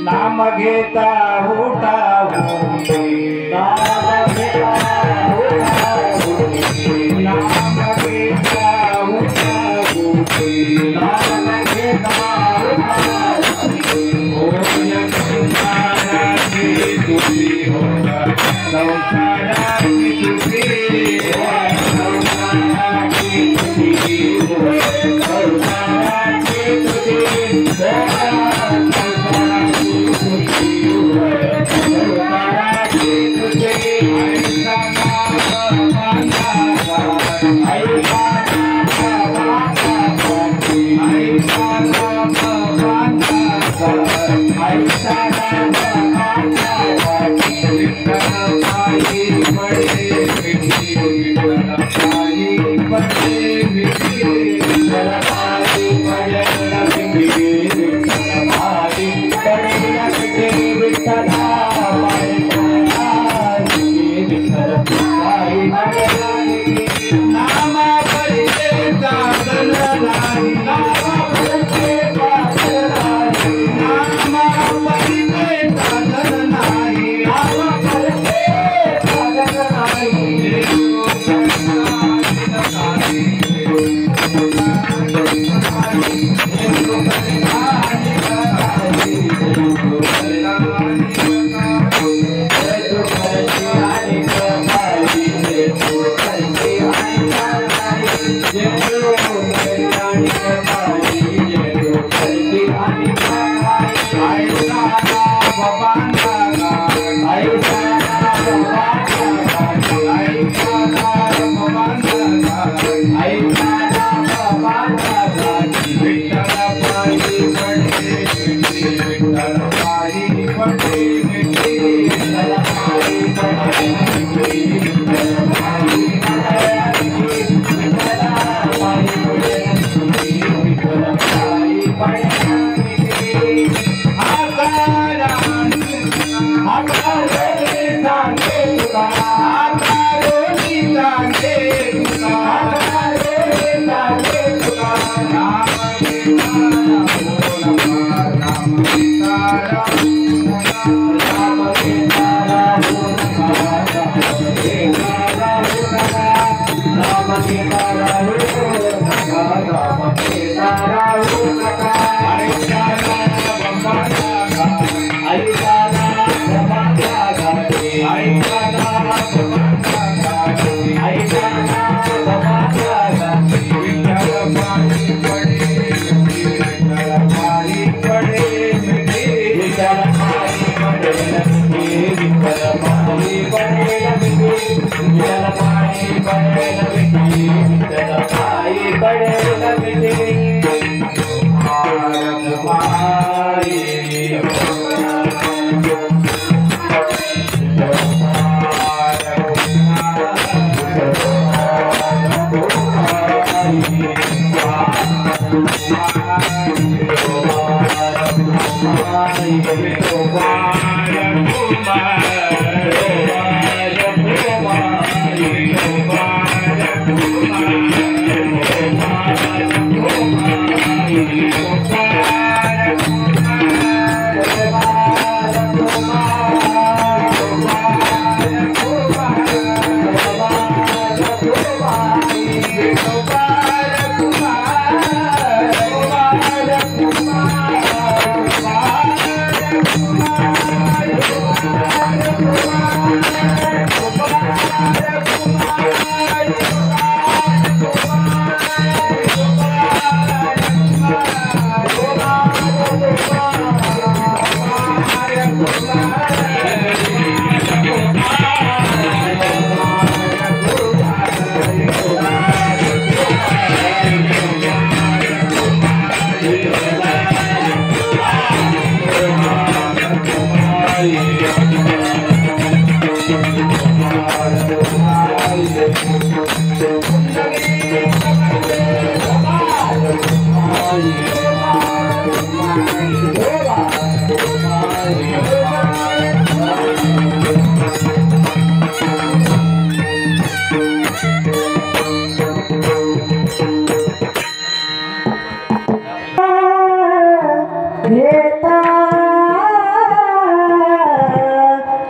नाम घेता उठा नाम घेता नाम घेता उठा नाम घेता संसाराची तुझी होता संसाराची तुझी संसाराची तुझी संसाराची तुझी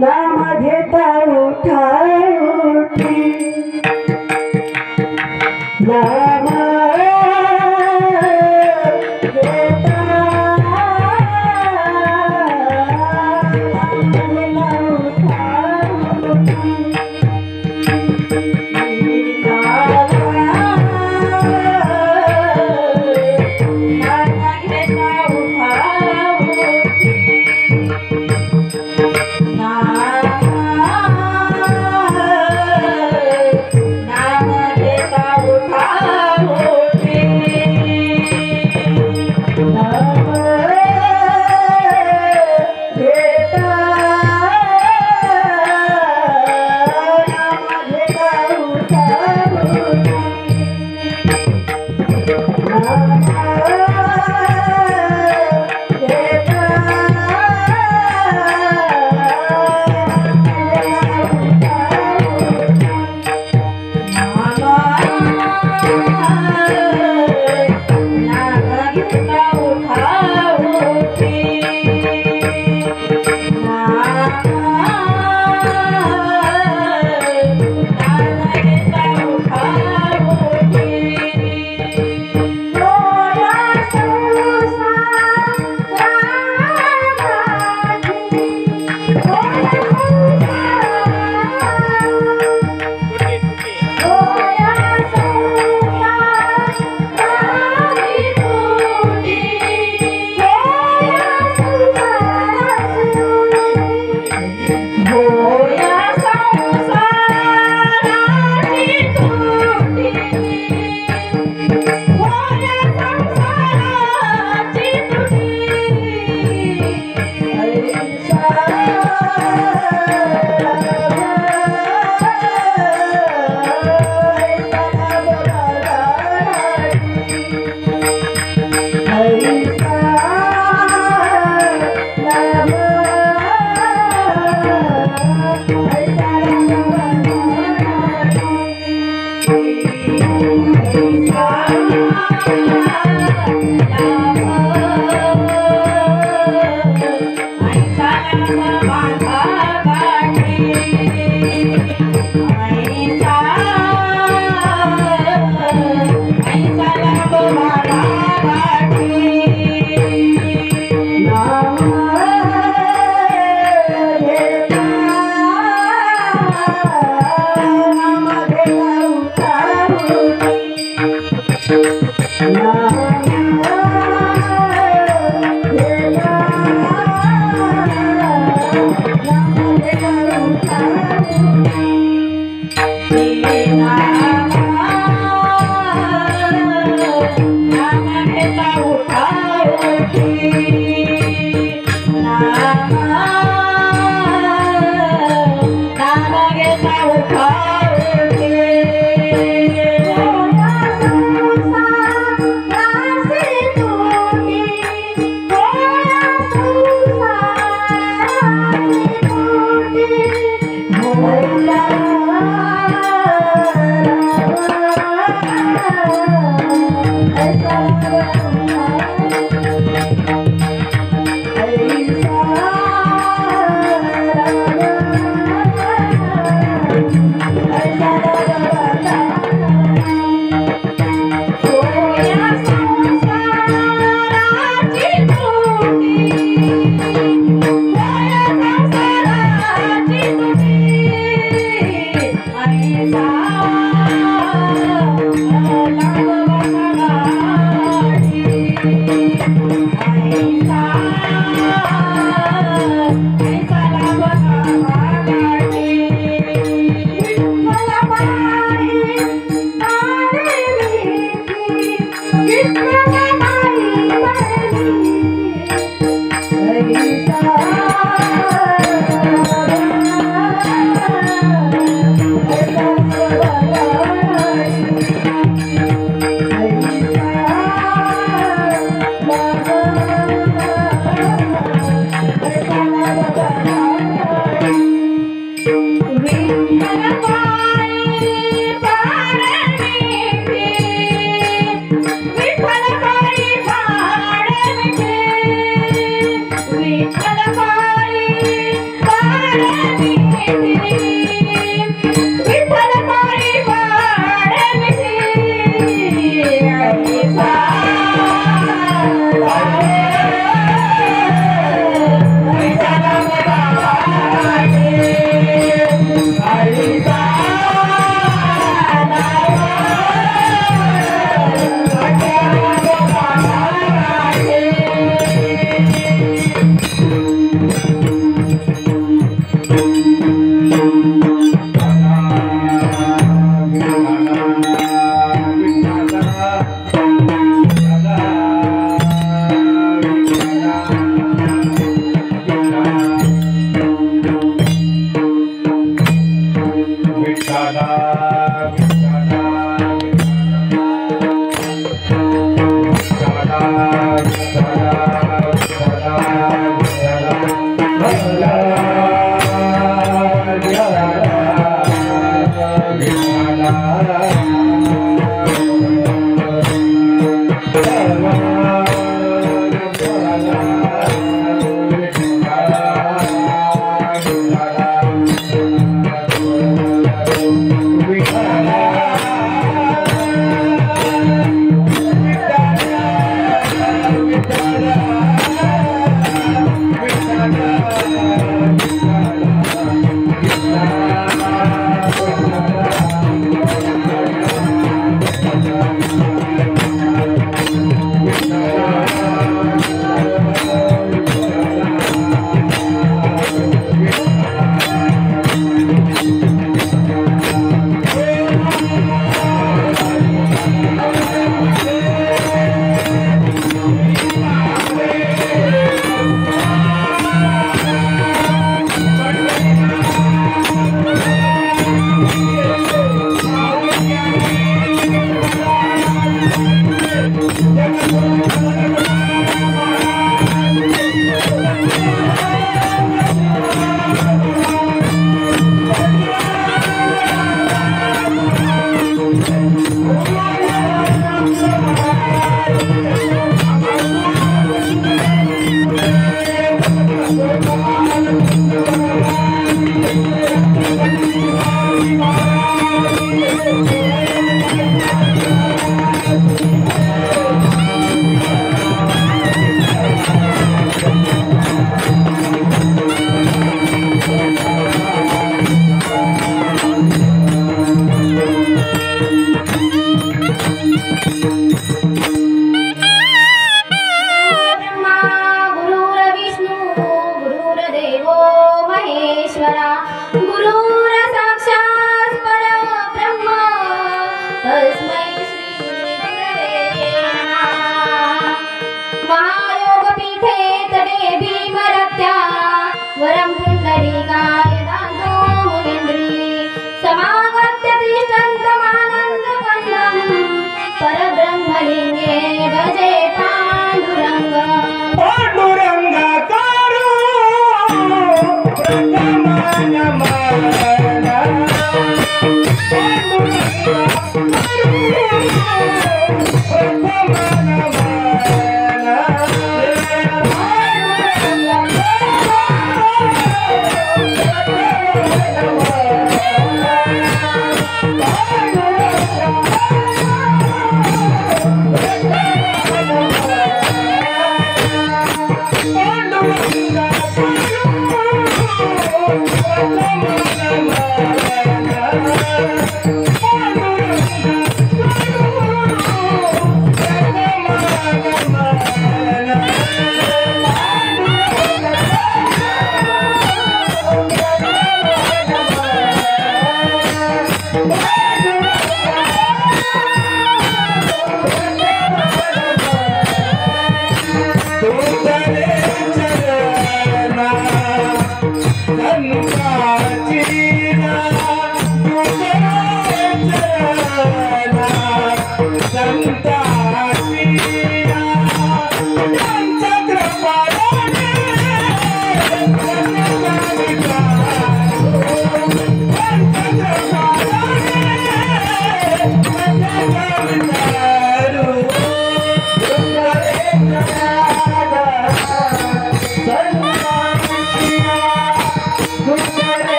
नाम घेता उठा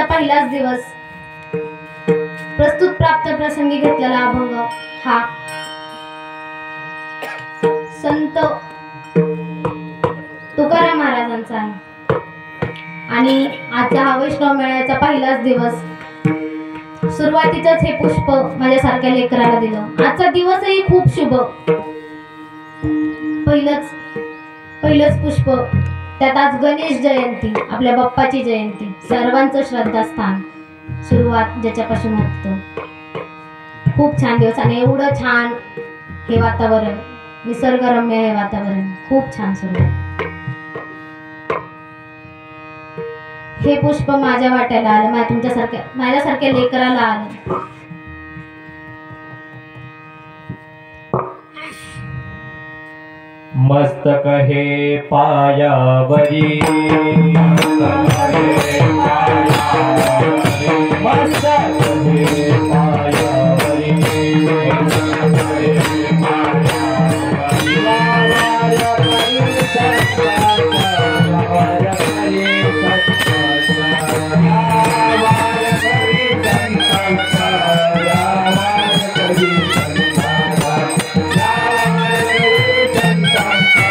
पहिलाच दिवस प्रस्तुत प्राप्त प्रसंगी घेतलेला अभंग हा संत तुकाराम महाराजांचा आहे आणि आजचा हा वैष्णव मेळ्याचा पहिलाच दिवस. सुरुवातीचंच हे पुष्प माझ्यासारख्या लेकराला दिलं. आजचा दिवसही खूप शुभ. पहिलंच पुष्प, त्यात आज गणेश जयंती, आपल्या बाप्पाची जयंती, सर्वांचं श्रद्धास्थान. सुरुवात ज्याच्यापासून होतं खूप छान दिवस आणि एवढं छान हे वातावरण, निसर्गरम्य हे वातावरण खूप छान सुरू आहे. हे पुष्प माझ्या वाट्याला आलं, माझ्यासारख्या लेकराला आलं. मस्तक हे पायावरी, मस्तक हे पायावरी, मस्तक हे पायावरी, मस्तक हे पायावरी. वार करी सत्याचा, वार करी सत्याचा, वार करी संतांचा, वार करी संतांचा.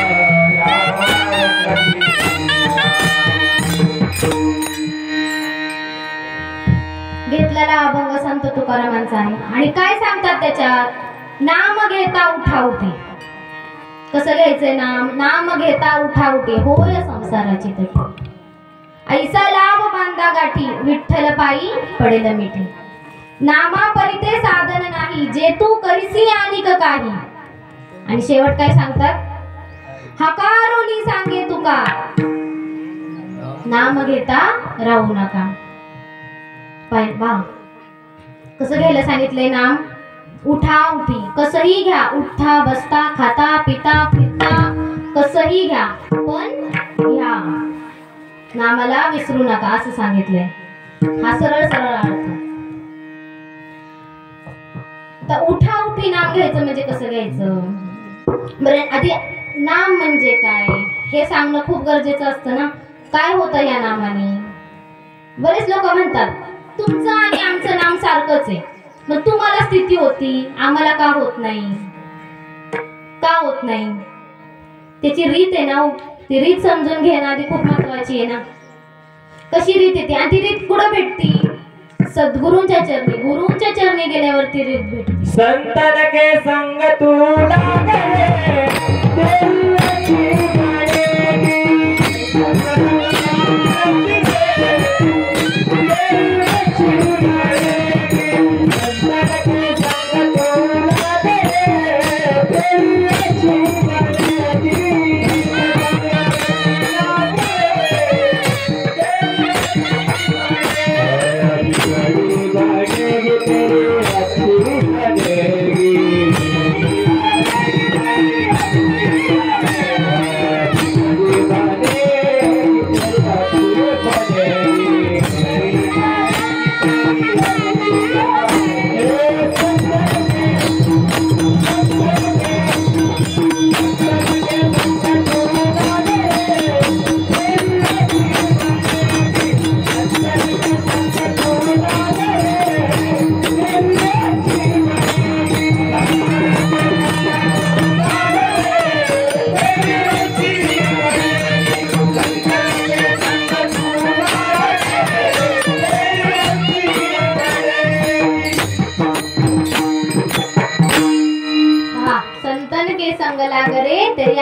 घेतलेला अभंग संत तुकारामांचा आहे. आणि काय सांगतात त्याच्यात? नाम घेता उठा उठे. कसं घ्यायचंय नाम? नाम घेता उठा उठे, होय संसाराची तटी. ऐसा लाभ बांधा गाठी, विठ्ठल पायी पडेल मिठी. नामा परिते साधन नाही, जे तू करीसी अनिक काही. आणि शेवट काय सांगतात? हकारोनी सांगे तुका, नाम घेता राहू नका. वा, कसं घ्यायला सांगितलंय नाम? उठा उठी, कसंही घ्या. उठता बसता खाता पिता फिरता कसंही घ्या, पण घ्या. नामाला विसरू नका असं सांगितलंय. हा सरळ सरळ अर्थ. तर उठा उठी नाम घ्यायचं म्हणजे कसं घ्यायचं? बरं, आधी नाम म्हणजे काय हे सांगणं खूप गरजेचं असतं ना. काय होतं या नामाने? बरेच लोक म्हणतात तुमचं आणि आमचं नाम सारखंच आहे, मग तुम्हाला स्थिती होती, आम्हाला का होत नाही? का होत नाही? त्याची रीत आहे ना, ती रीत समजून घेणं आधी खूप महत्वाची आहे ना. कशी रीत येते? आणि ती रीत कुठं भेटती? सद्गुरूंच्या चरणी. गुरूंच्या चरणी गेल्यावरती रीत भेटते. संतन के संग तू लागे, दिलची बनेगी.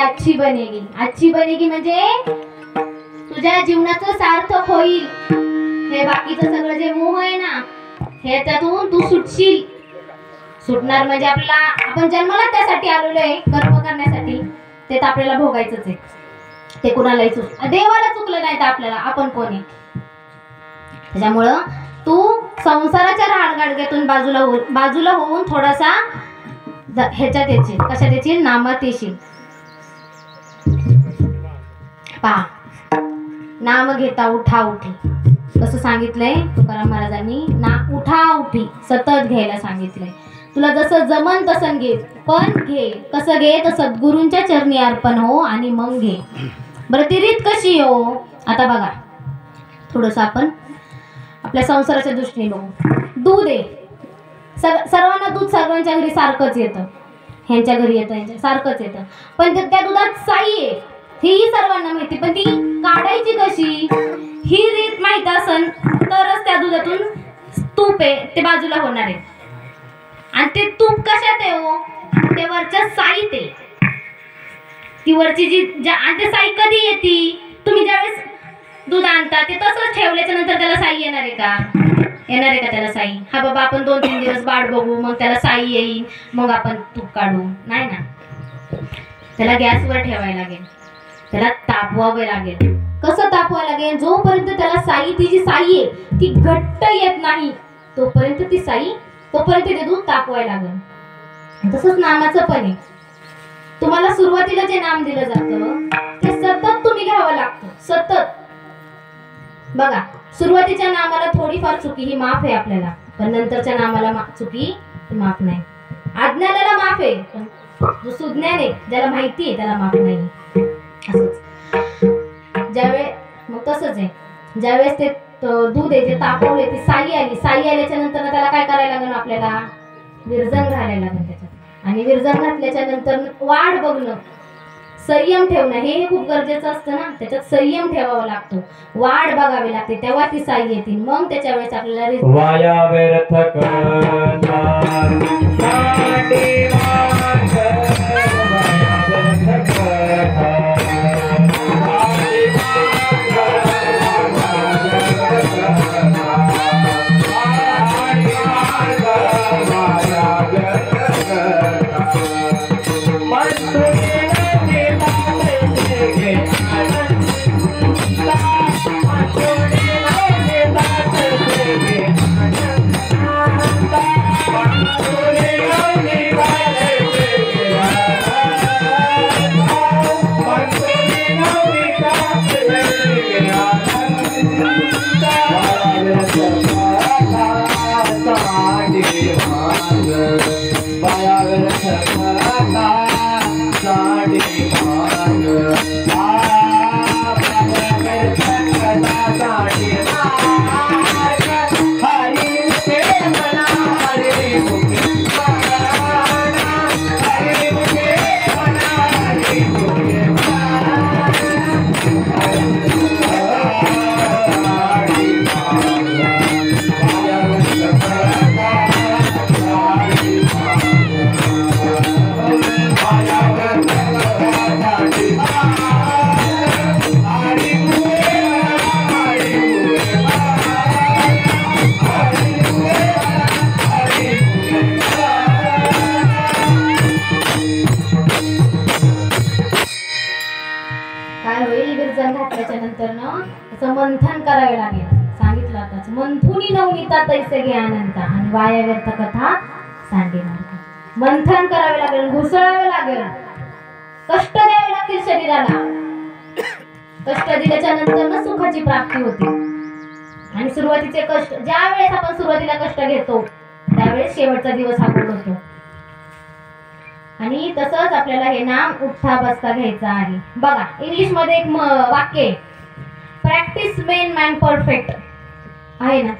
अच्छी बनेगी. अच्छी बनेगी म्हणजे तुझ्या जीवनाचं सार्थक होईल. हे बाकीचं सगळं जे मोह आहे ना, हे त्यातून तू सुटशील. सुटणार म्हणजे आपण जन्माला त्यासाठी आलेलो आहे, कर्म करण्यासाठी. ते तर आपल्याला भोगायचंच आहे. ते कुणालाही देवाला चुकलं नाही तर आपल्याला आपण कोण आहे? त्याच्यामुळं तू संसाराच्या राडगाडग्यातून बाजूला होऊन थोडासा ह्याच्यात येशील. कशात येशील? नामात येशील. पहा, नाम घेता उठा उठी कसं सांगितलंय तुकाराम महाराजांनी. उठा उठी सतत घ्यायला सांगितलंय. तुला जसं जमन तसं घे, पण घे. कसं घे? तर सद्गुरूंच्या चरणी अर्पण हो आणि मग घे. बरं, ती रीत कशी हो? आता बघा, थोडंसं आपण आपल्या संसाराच्या दृष्टीने बघू. दूध आहे, सर्वांना दूध सर्वांच्या घरी सारखंच येतं. ह्यांच्या घरी येतं, ह्यांच्या सारखंच येतं. पण त्या दुधात साई आहे हेही सर्वांना माहिती. पण ती काढायची कशी ही रीत माहित असेल तरच त्या दुधातून तूप आहे ते बाजूला होणार आहे. आणि ते तूप कशात आहे हो? ते वरच्या साईत आहे. ती वरची आणि ते साई कधी येते? तुम्ही ज्यावेळेस दूध आणता ते तसंच ठेवल्याच्या नंतर त्याला साई येणार आहे का? येणार आहे का त्याला साई? हा बाबा आपण 2-3 दिवस वाट बघू, मग त्याला साई येईल, मग आपण तूप काढू, नाही ना. त्याला गॅसवर ठेवायला लागेल, त्याला तापवावे लागेल. कसं तापवावं लागेल? जोपर्यंत त्याला साई, ती जी साई आहे ती घट्ट येत नाही तोपर्यंत ती साई, तोपर्यंत ते दूध तापवायला लागेल. तसंच नामाचं पण आहे. तुम्हाला सुरुवातीला जे नाम दिलं जातं ते सतत तुम्ही घ्यावं लागतं, सतत. बघा, सुरुवातीच्या नामाला थोडीफार चुकी ही माफ आहे आपल्याला, पण नंतरच्या नामाला चुकी माफ नाही. अज्ञानाला माफ आहे, पण जो सुज्ञान आहे, ज्याला माहिती आहे, त्याला माफ नाही. असंच ज्यावेळेस, मग तसंच आहे, ज्यावेळेस ते दूध आहे जे तापवले, ती साई आली, साई आल्याच्या नंतर त्याला काय करायला लागेल? आपल्याला विरजण घालायला लागेल त्याच्यात. आणि विरजण घातल्याच्या नंतर वाढ बघणं, संयम ठेवणं हे खूप गरजेचं असतं ना. त्याच्यात संयम ठेवावा लागतो, वाढ बघावी लागते, तेव्हा ती साई येतील. मग त्याच्या वेळेस आपल्याला वाया व्यर्थ करता साडे माग, वाया व्यर्थ करता मंथन करावे लागेल. सांगितलं आताच, मंथुनी नवनीता तैसे घे अनंता, आणि वाया व्यर्थ कथा सांडे मार्ग. मंथन करावे लागेल, घुसळावे लागेल, कष्ट द्यावे लागतील शरीराला. कष्ट दिल्याच्या नंतर सुखाची प्राप्ती होते. आणि सुरुवातीचे कष्ट, ज्या वेळेस आपण सुरुवातीला कष्ट घेतो त्यावेळेस शेवटचा दिवस हा गोड होतो. आणि तसंच आपल्याला हे नाम उठता बसता घ्यायचं आहे. बघा, इंग्लिश मध्ये एक वाक्य आहे, प्रॅक्टिस मेन मॅन परफेक्ट, आहे ना.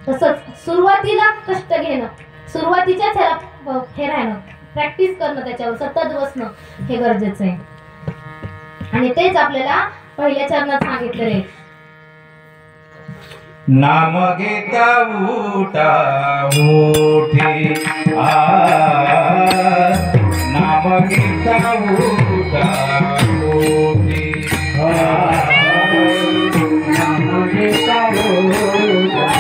तसंच सुरुवातीला कष्ट घेणं, सुरुवातीच्याच ह्याला हे राहणं, प्रॅक्टिस करणं, त्याच्यावर सतत बसणं हे गरजेचं आहे. आणि तेच आपल्याला पहिल्या चरणात सांगितलेलं आहे. नाम घेता उठा उठी, नाम घेता उठा उठी, नाम घेता उठा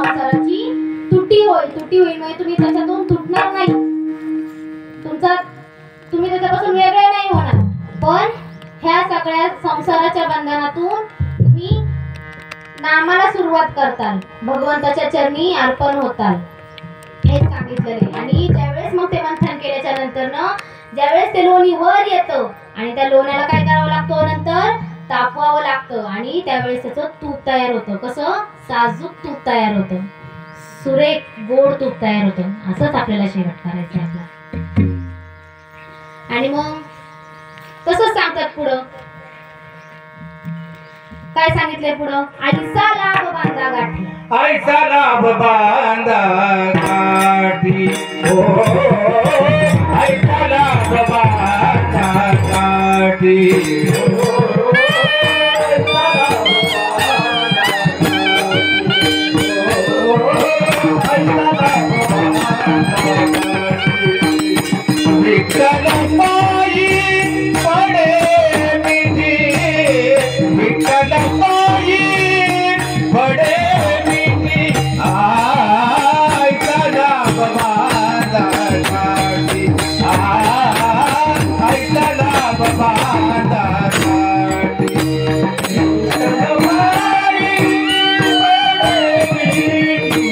संसाराची तुटी होईल म्हणजे तुम्ही त्याच्यातून तुटणार नाही. तुम्ही त्याच्यापासून वेगळे नाही होणार. पण ह्या सगळ्या संसाराच्या बंधनातून तुम्ही नामाला सुरुवात करताल, भगवंताच्या चरणी अर्पण होताल, हे सांगितलेलं आहे. आणि ज्यावेळेस मग ते मंथन केल्याच्या नंतर ना ज्यावेळेस ते लोणी वर येतं आणि त्या लोण्याला काय करावं लागतं, नंतर तापवावं लागतं आणि त्यावेळेस त्याचं तूप तयार होतं. कसं? साजूक तूप तयार होतं, सुरेख गोड तूप तयार होतं. असंच आपल्याला शेवट करायचं आपला. आणि मग तसंच सांगतात पुढं, काय सांगितलंय पुढं? आईचा लाभ बांधा गाठी, आईचा लाभ बांधा गाठी, हो आईचा लाभ बांधा गाठी, हो विठ्ठल पायी पडे मिठी, विठ्ठल पायी पडे मिठी, आईचा लाभ बांधा गाठी, आईचा लाभ बांधा गाठी, विठ्ठल पायी पडे मिठी,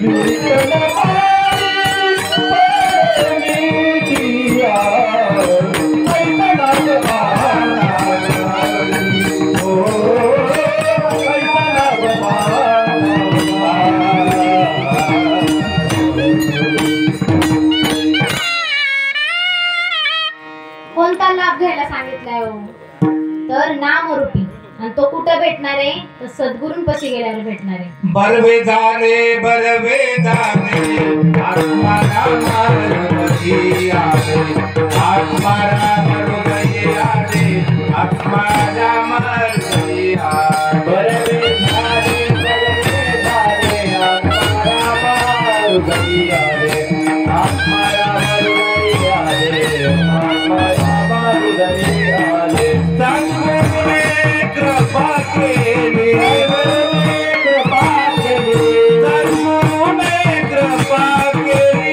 विठ्ठल कोणता लाभ घ्यायला सांगितलाय हो? तर नामरूपी. आणि तो कुठं भेटणार आहे? तर सद्गुरूंपाशी गेल्यावर भेटणार आहे. बरवे झाले आत्माला मारुती आले, आत्माला मारुती आले, आत्माला मारुती आले, बरवे झाले आत्माला मारुती आले, आत्माला मारुती आले, आत्माला मारुती आले. सद्गुरूने कृपा केली, कृपा केली, सद्गुरूने कृपा केली,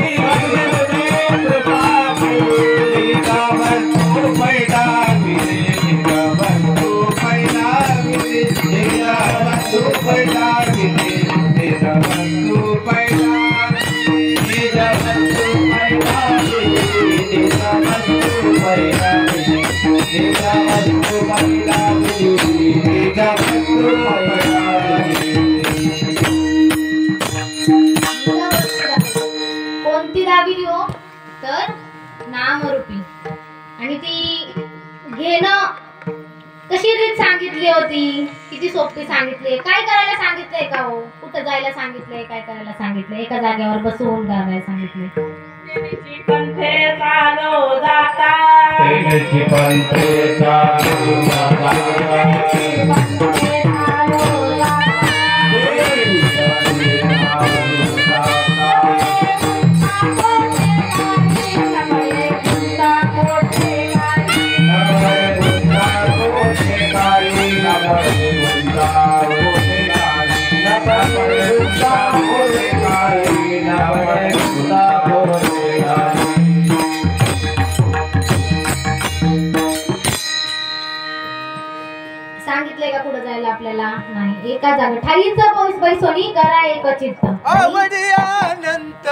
कृपा केली, गावतू पैदा केली, गावतू पैदा केली, गावतू पैदा केली, गावतू पैदा, गावतू पैदा केली, गावतू पैदा केली, गावतू पैदा केली, गावतू पैदा केली. कोणती दाबी हो? तर नामरूपी. आणि ती घेणं कशी रीत सांगितली होती, किती सोपी सांगितली. काय करायला सांगितलंय का हो? कुठं जायला सांगितलंय, काय करायला सांगितलंय? एका जागेवर बसवून करायला सांगितलंय. पंथे चालो जाता, तेनची पंथे चालू जाता, सांगितलंय का कुठं जायला आपल्याला? नाही. एका जागे ठाईचं बैसोनी करा एक चित्त. आवडी अनंत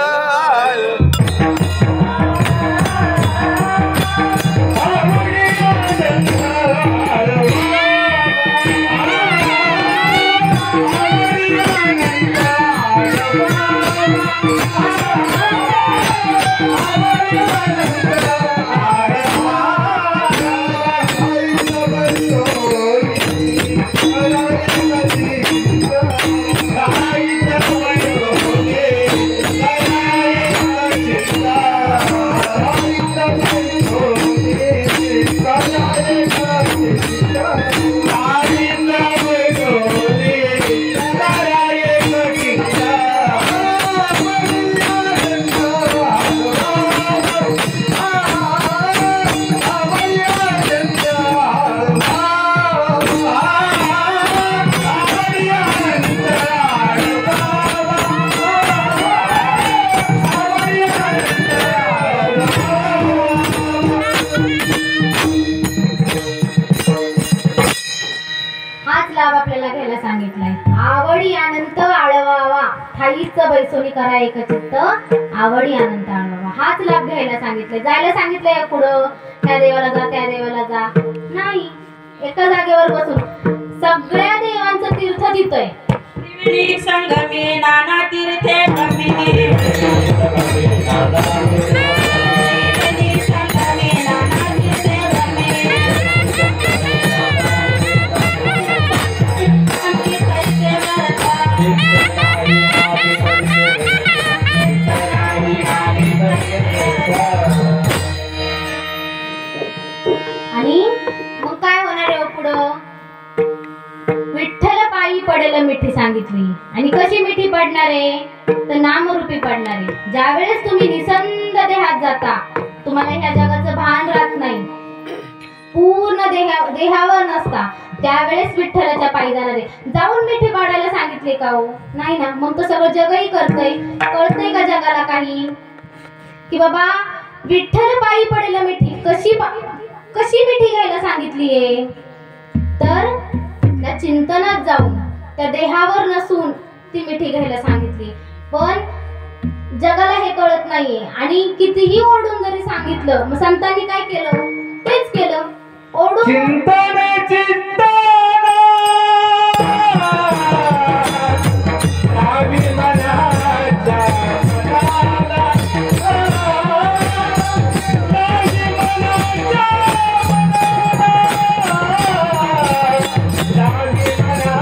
काहीच बैसोनी करा एकचित्त आवडी आनंद आणावा. हाच लाभ घ्यायला सांगितलंय. जायला सांगितलंय पुढं त्या देवाला जा त्या देवाला जा नाही. एका जागेवर बसून सगळ्या देवांचं तीर्थ तिथं आहे. त्रिवेणी संगमे नाना तीर्थे गमिनी त्रिवेणी संगमे नाना तीर्थे गमिनी अंती कैसे वरता आणि मग काय होणार आहे पुढं? विठ्ठल पायी पडेल मिठी सांगितली. आणि कशी मिठी पडणार आहे? तर नामरूपी पडणार आहे. ज्यावेळेस तुम्ही निसंद देहात जाता, तुम्हाला ह्या जगाचं भान राहत नाही, पूर्ण देहावर नसता, त्यावेळेस विठ्ठलाच्या पायी जाणार आहे. जाऊन मिठी पाडायला सांगितले का हो? नाही ना. मग तर सगळं जगही कळतंय का जगाला काही? की बाबा विठ्ठल पायी पडेल मिठी कशी मिठी घ्यायला सांगितलीये? तर त्या चिंतनात जाऊन त्या देहावर नसून ती मिठी घ्यायला सांगितली. पण जगाला हे कळत नाहीये. आणि कितीही ओढून जरी सांगितलं, मग संतांनी काय केलं? तेच केलं, ओढून. चिंतन चिंतन नावी मनाच्या मनाला नावी मनाच्या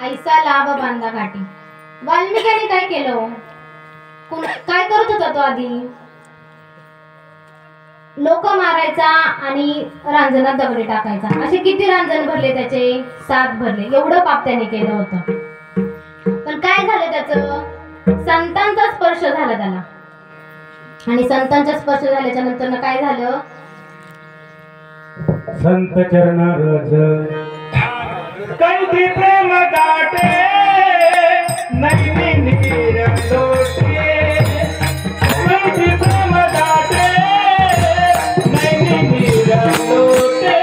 ऐसा लाभ बांधा घाटी. वाल्मिकाने काय केलं? काय करत होता तो? आधी लोक मारायचा आणि रांजणात दगडे टाकायचा. असे किती रांजण भरले त्याचे? 7 भरले. एवढं पाप त्याने केलं होतं. पण काय झालं त्याचं? संतांचा स्पर्श झाला त्याला. आणि संतांचा स्पर्श झाल्याच्या नंतर काय झालं? संत चरणा रज कैदी प्रेम दाटे नैनी नीर लोटे कैदी प्रेम दाटे नैनी नीर लोटे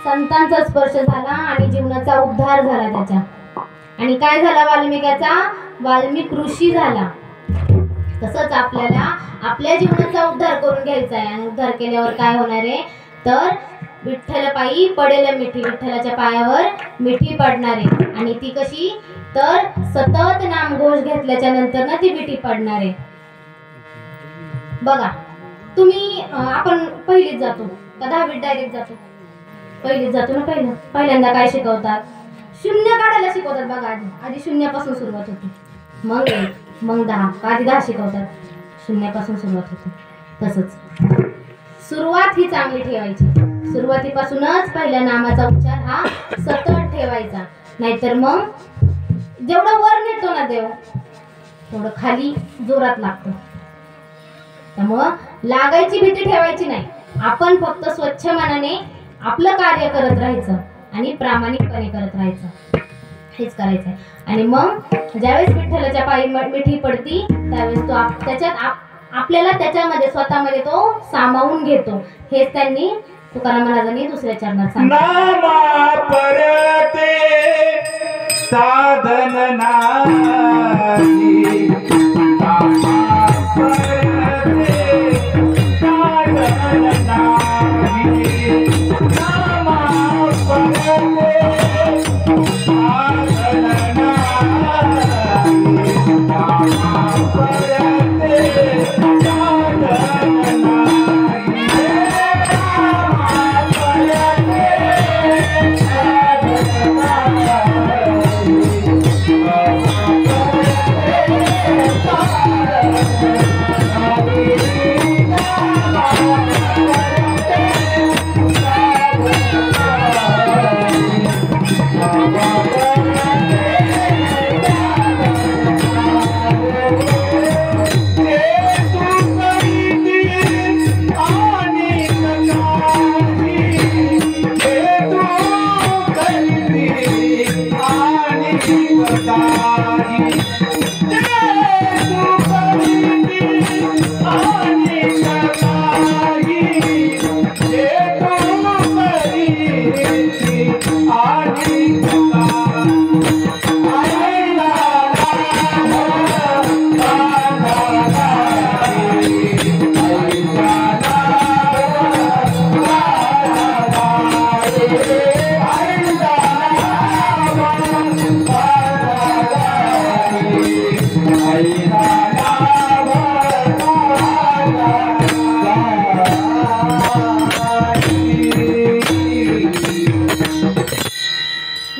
संतांचा स्पर्श झाला आणि जीवनाचा उद्धार झाला त्याच्या. आणि काय झाला वाल्मिकाचा? वाल्मिक ऋषी झाला. तसंच आपल्याला आपल्या जीवनाचा उद्धार करून घ्यायचा आहे. आणि उद्धार केल्यावर काय होणार आहे? तर विठ्ठल पायी पडेल मिठी, विठ्ठलाच्या पायावर मिठी पडणार आहे. आणि ती कशी तर सतत नामघोष घेतल्याच्या नंतर ना ती मिठी पडणार आहे. बघा तुम्ही आपण पहिलीत जातो का 10वीत डायरेक्ट जातो? पहिलीत जातो ना. पहिल्यांदा काय शिकवतात? शून्य काढायला शिकवतात. बघा आधी शून्यापासून सुरुवात होती, मग 1, मग 10. आधी 10 शिकवतात, शून्यापासून सुरुवात होते. तसंच सुरुवात ही चांगली ठेवायची. सुरुवातीपासूनच पहिल्या नामाचा उच्चार हा सतत ठेवायचा, नाहीतर मग जेवढं वर नेतो ना देव तेवढं खाली जोरात लागतं. त्यामुळं लागायची भीती ठेवायची नाही. आपण फक्त स्वच्छ मनाने आपलं कार्य करत राहायचं आणि प्रामाणिकपणे करत राहायचं, हेच करायचंय. आणि मग ज्यावेळेस विठ्ठलाच्या पायी मिठी पडती त्यावेळेस तो आपल्याला त्याच्यामध्ये स्वतःमध्ये तो सामावून घेतो. हेच त्यांनी तुकाराम महाराजांनी दुसऱ्या चरणात सांगितलं. नामा परते साधन नाही, नामा परते साधन नाही, नामा परते साधन नाही,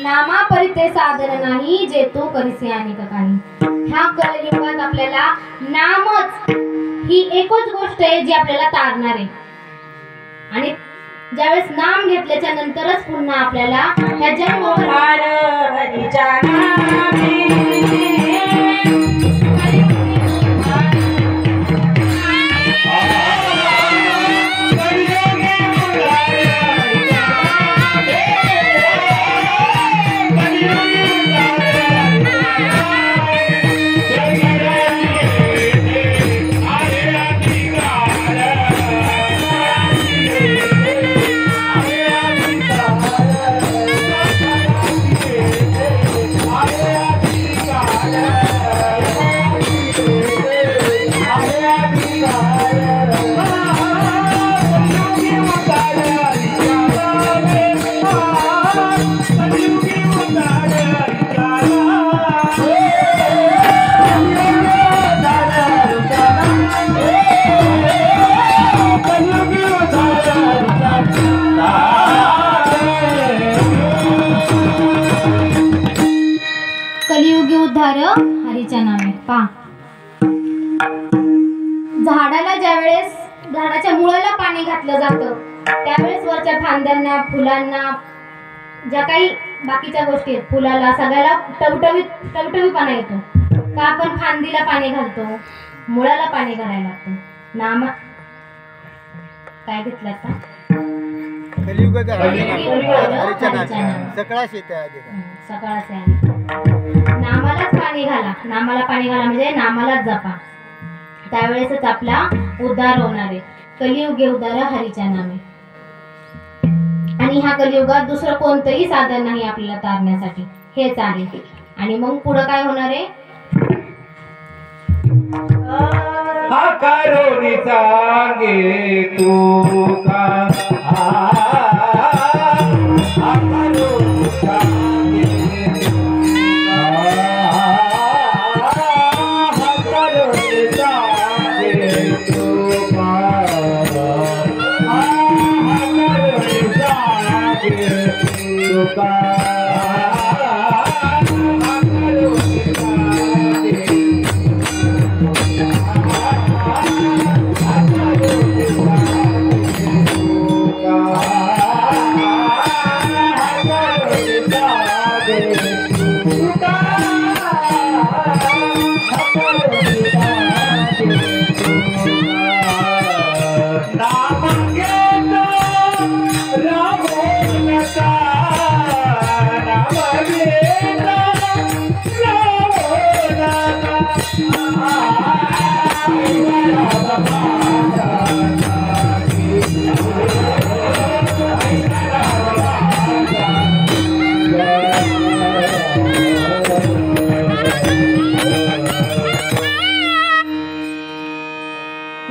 नामा परते साधन साधन नाही जे तू करीसे अनेक काही. ह्या कलयुगात आपल्याला नामच ही एकच गोष्ट आहे जी आपल्याला तारणार आहे. आणि ज्यावेळेस नाम घेतल्याच्या नंतरच पुन्हा आपल्याला ह्या जन्मावर हरीच्या नामे कलियुगी उद्धार हरीच्या नामे. पा झाडाला ज्यावेळेस झाडाच्या मुळाला पाणी घातलं जातं त्यावेळेस वरच्या फांद्यांना, फुलांना, ज्या काही बाकीच्या गोष्टी आहेत, फुलाला सगळ्याला टवटवीतपणा येतो का? आपण फांदीला पाणी घालतो, मुळाला पाणी घालायला लागतं. नाम काय घेतलं का? सकाळचे नामालाच पाणी घाला. नामाला पाणी घाला म्हणजे नामालाच जपा, त्यावेळेसच आपला उद्धार होणार आहे. कलियुगे उद्धार हरीच्या नामे. आणि ह्या कलियुगात दुसरं कोणतंही साधन नाही आपल्याला तारण्यासाठी, हेच आहे. आणि मग पुढं काय होणार आहे? हा करोनी सांगे तू का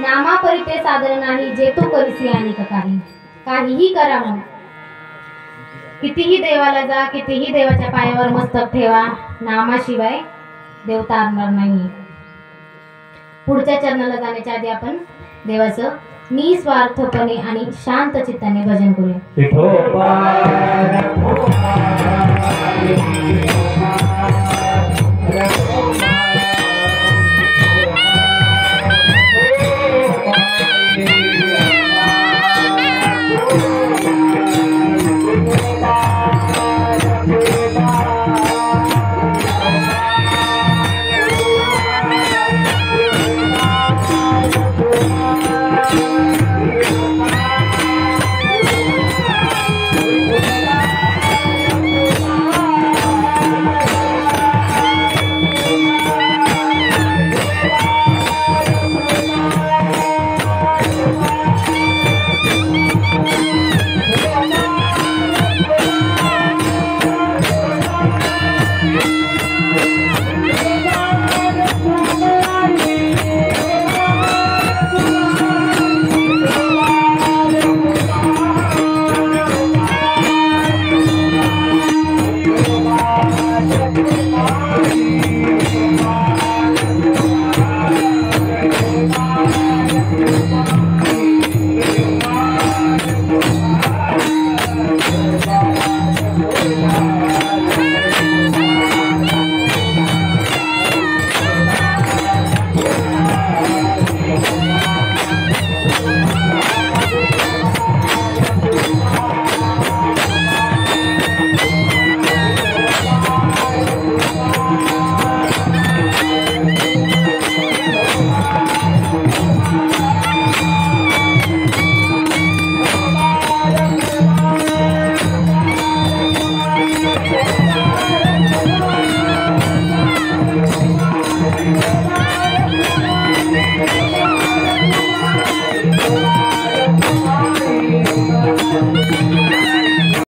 नामापरिते साधन नाही जे तू करीसी अनेक काही काहीही करा मग कितीही देवाला जा कितीही देवाच्या पायावर मस्तक ठेवा नामाशिवाय देव तारणार नाही. पुढच्या चरणाला जाण्याच्या आधी आपण देवाचं निस्वार्थपणे आणि शांत चित्ताने भजन करूया. Thank you.